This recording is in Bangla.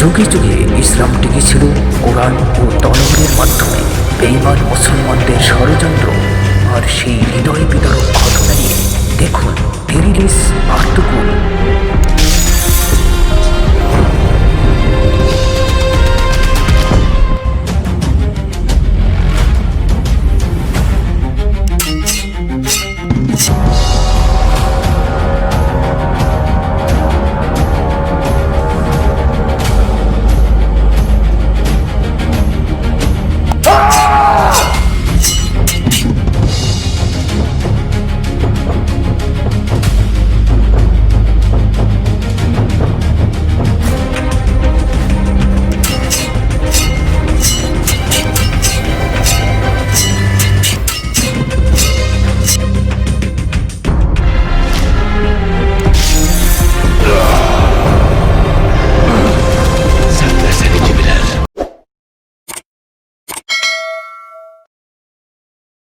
যুগে যুগে ইসলাম টিকেছিল কোরআন ও তলোয়ারের মাধ্যমে। বেঈমান মুসলমানদের ষড়যন্ত্র আর সেই হৃদয় বিদারক ঘটনা নিয়ে দেখুন পেরিলিস পার্ট 2।